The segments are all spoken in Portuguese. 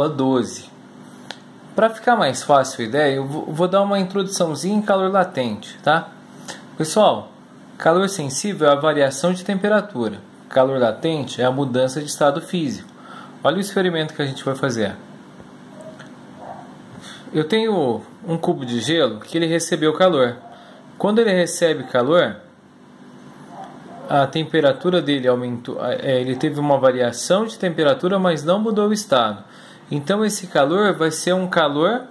aula 12. Para ficar mais fácil a ideia, eu vou dar uma introduçãozinha em calor latente, tá? Pessoal, calor sensível é a variação de temperatura. Calor latente é a mudança de estado físico. Olha o experimento que a gente vai fazer. Eu tenho um cubo de gelo que ele recebeu calor. Quando ele recebe calor, a temperatura dele aumentou. Ele teve uma variação de temperatura, mas não mudou o estado. Então esse calor vai ser um calor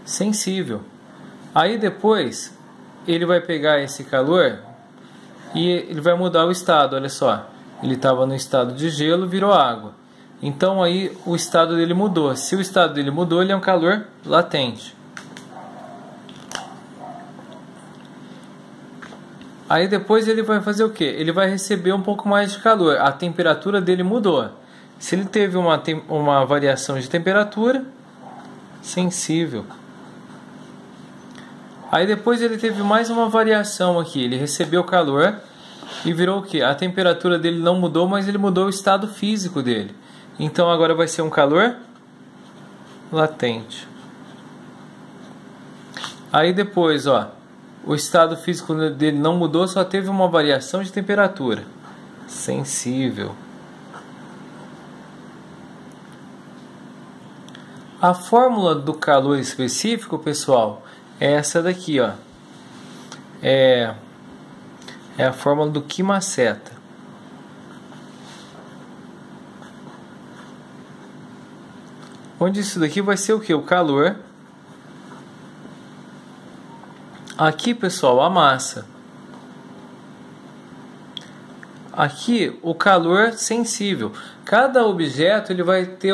sensível. Aí depois ele vai pegar esse calor e ele vai mudar o estado. Olha só, ele estava no estado de gelo, virou água. Então aí o estado dele mudou. Se o estado dele mudou, ele é um calor latente. Aí depois ele vai fazer o que? Ele vai receber um pouco mais de calor. A temperatura dele mudou. Se ele teve uma variação de temperatura, sensível. Aí depois ele teve mais uma variação aqui. Ele recebeu calor e virou o que? A temperatura dele não mudou, mas ele mudou o estado físico dele. Então agora vai ser um calor latente. Aí depois, ó, o estado físico dele não mudou, só teve uma variação de temperatura. Sensível. A fórmula do calor específico, pessoal, é essa daqui, ó. É a fórmula do Quimaceta. Onde isso daqui vai ser o que? O calor. Aqui, pessoal, a massa. Aqui, o calor sensível. Cada objeto ele vai ter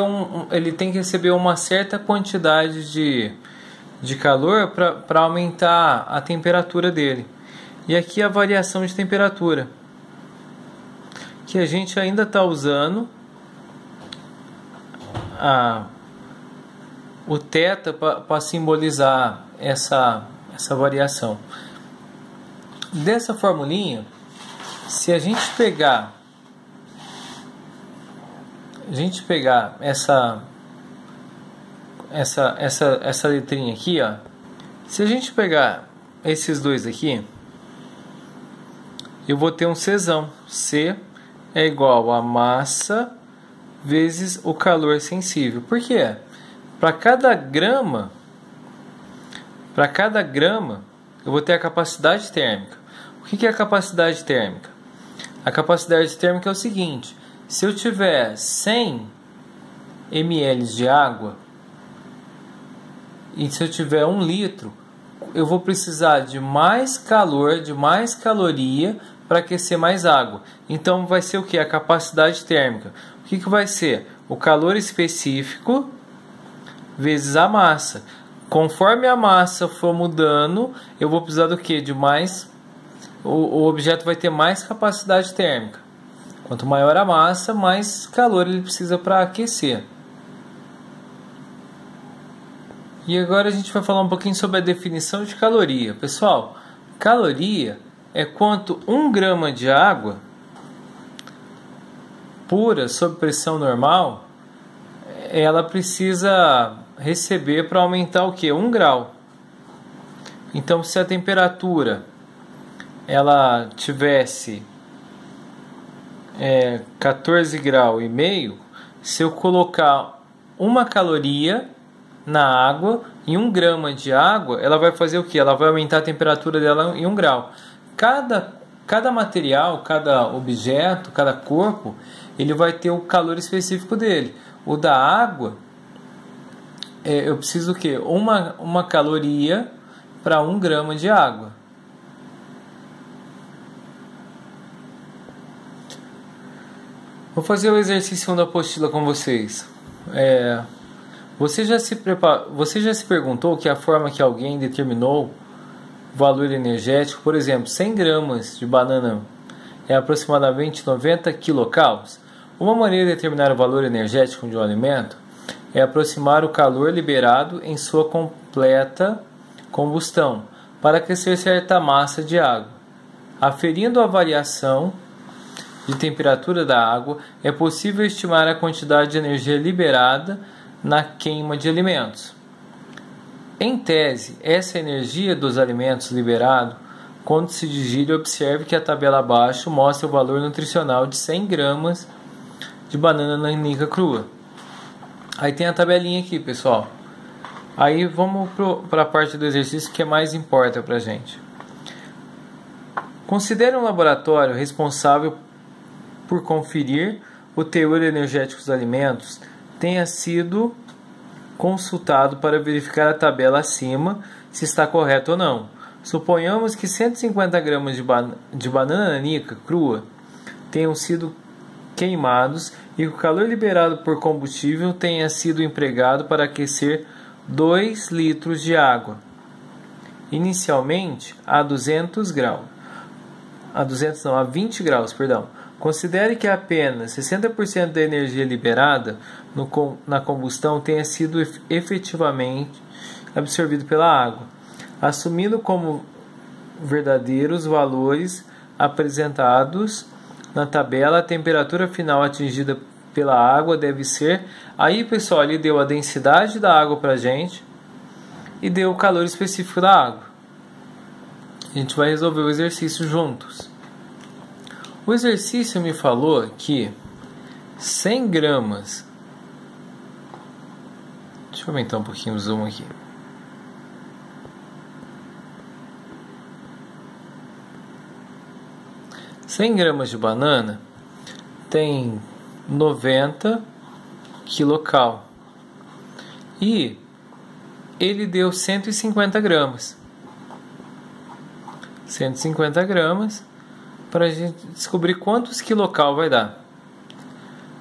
ele tem que receber uma certa quantidade de calor para aumentar a temperatura dele. E aqui a variação de temperatura, que a gente ainda está usando o θ para simbolizar essa variação. Dessa formulinha, se a gente pegar essa letrinha aqui, ó, se a gente pegar esses dois aqui, eu vou ter um Czão. C é igual a massa vezes o calor sensível. Por quê? Para cada grama eu vou ter a capacidade térmica. O que é a capacidade térmica? A capacidade térmica é o seguinte: se eu tiver 100 ml de água e se eu tiver 1 litro, eu vou precisar de mais calor, de mais caloria para aquecer mais água. Então vai ser o que? A capacidade térmica. O que vai ser? O calor específico vezes a massa. Conforme a massa for mudando, eu vou precisar do que? De mais. O objeto vai ter mais capacidade térmica. Quanto maior a massa, mais calor ele precisa para aquecer. E agora a gente vai falar um pouquinho sobre a definição de caloria. Pessoal, caloria é quanto 1 grama de água pura sob pressão normal ela precisa receber para aumentar o que? 1 grau. Então, se a temperatura ela tivesse 14 graus e meio, se eu colocar 1 caloria na água, em 1 grama de água, ela vai fazer o que? Ela vai aumentar a temperatura dela em 1 grau. Cada material, cada objeto, cada corpo, ele vai ter o calor específico dele. O da água, eu preciso o quê? Uma caloria para 1 grama de água. Vou fazer o exercício da apostila com vocês. Você já se perguntou que a forma que alguém determinou o valor energético, por exemplo, 100 gramas de banana é aproximadamente 90 quilocalories? Uma maneira de determinar o valor energético de um alimento é aproximar o calor liberado em sua completa combustão para aquecer certa massa de água. Aferindo a variação de temperatura da água, é possível estimar a quantidade de energia liberada na queima de alimentos. Em tese, essa energia dos alimentos liberado, quando se digere, observe que a tabela abaixo mostra o valor nutricional de 100 gramas de banana nanica crua. Aí tem a tabelinha aqui, pessoal. Aí vamos para a parte do exercício que é mais importa para a gente. Considere um laboratório responsável por conferir o teor energético dos alimentos tenha sido consultado para verificar a tabela acima se está correto ou não. Suponhamos que 150 gramas de banana nanica crua tenham sido queimados e o calor liberado por combustível tenha sido empregado para aquecer 2 litros de água, inicialmente a 20 graus. Considere que apenas 60% da energia liberada na combustão tenha sido efetivamente absorvido pela água. Assumindo como verdadeiros valores apresentados na tabela, a temperatura final atingida pela água deve ser... Aí, pessoal, ele deu a densidade da água para a gente e deu o calor específico da água. A gente vai resolver o exercício juntos. O exercício me falou que 100 gramas... Deixa eu aumentar um pouquinho o zoom aqui. Cem gramas de banana tem 90 quilocal. E ele deu 150 gramas. 150 gramas para a gente descobrir quantos quilocal vai dar.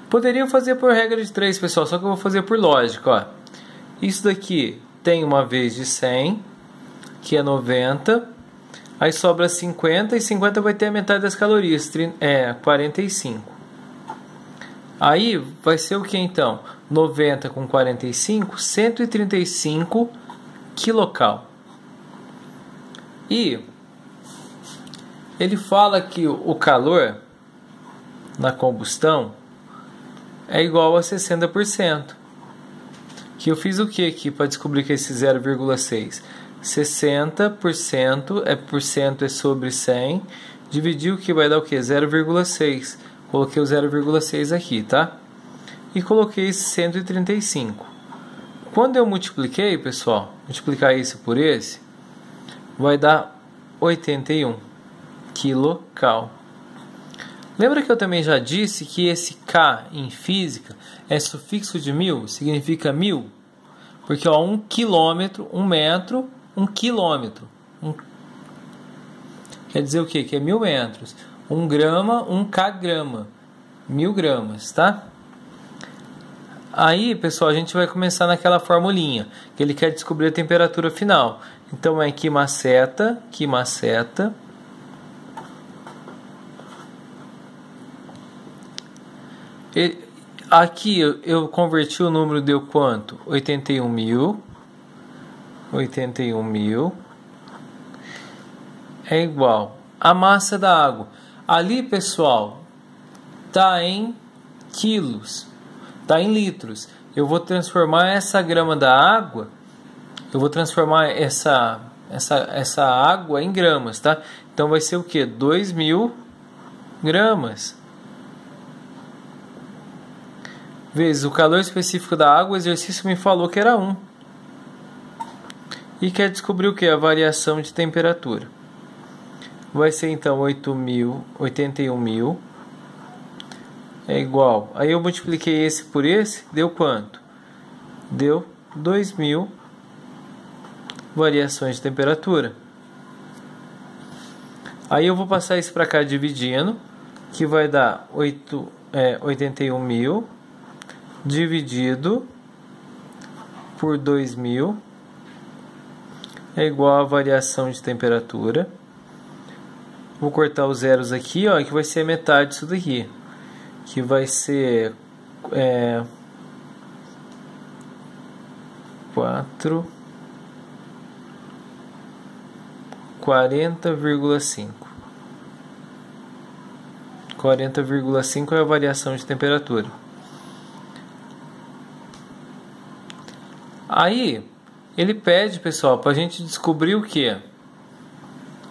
Poderia fazer por regra de 3, pessoal, só que eu vou fazer por lógica. Ó. Isso daqui tem uma vez de 100, que é 90. Aí sobra 50 e 50 vai ter a metade das calorias, 45. Aí vai ser o que então? 90 com 45, 135 quilocal. E ele fala que o calor na combustão é igual a 60%. Que eu fiz o que aqui para descobrir que é esse 0,6? 60% é sobre 100, dividir o que vai dar o que? 0,6. Coloquei o 0,6 aqui, tá? E coloquei esse 135. Quando eu multipliquei, pessoal, multiplicar isso por esse, vai dar 81 quilocal. Lembra que eu também já disse que esse K em física é sufixo de 1000? Significa 1000? Porque ó, 1 quilômetro, 1 metro, 1 quilômetro. Quer dizer o quê? Que é 1000 metros. 1 grama, 1 kg. 1000 gramas, tá? Aí, pessoal, a gente vai começar naquela formulinha, que ele quer descobrir a temperatura final. Então é Q maceta. Aqui eu converti o número, deu quanto? 81.000. 81.000 é igual a massa da água. Ali, pessoal, tá em quilos, tá em litros. Eu vou transformar essa grama da água, eu vou transformar essa água em gramas, tá? Então vai ser o que? 2.000 gramas. Vezes o calor específico da água, o exercício me falou que era 1. E quer descobrir o que? A variação de temperatura. Vai ser então 81.000 é igual. Aí eu multipliquei esse por esse, deu quanto? Deu 2.000 variações de temperatura. Aí eu vou passar isso para cá dividindo, que vai dar 81.000 dividido por 2.000 é igual a variação de temperatura. Vou cortar os zeros aqui, ó, que vai ser a metade disso daqui, que vai ser 40,5. 40,5 é a variação de temperatura. Aí ele pede, pessoal, para a gente descobrir o que?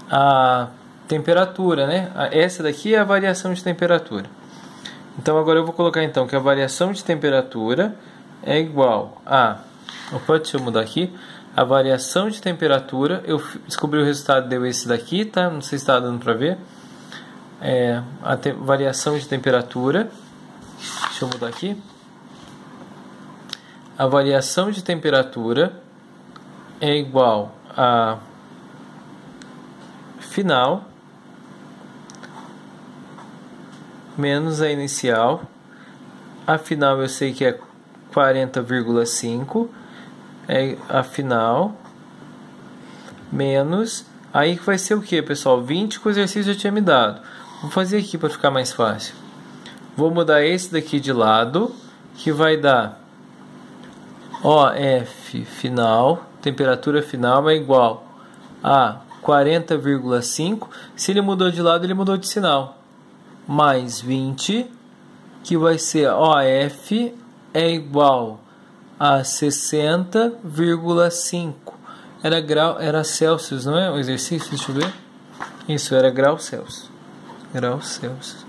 A temperatura, né? Essa daqui é a variação de temperatura. Então agora eu vou colocar então que a variação de temperatura é igual a... Opa, deixa eu mudar aqui. A variação de temperatura, eu descobri o resultado, deu esse daqui, tá? Não sei se está dando para ver. Variação de temperatura. Deixa eu mudar aqui. A variação de temperatura é igual a final menos a inicial. A final eu sei que é 40,5. É a final menos... Aí vai ser o que, pessoal? 20 que o exercício já tinha me dado. Vou fazer aqui para ficar mais fácil. Vou mudar esse daqui de lado, que vai dar OF final, temperatura final é igual a 40,5. Se ele mudou de lado, ele mudou de sinal. Mais 20, que vai ser OF é igual a 60,5. Era Celsius, não é? O exercício, deixa eu ver. Isso, era grau Celsius. Grau Celsius.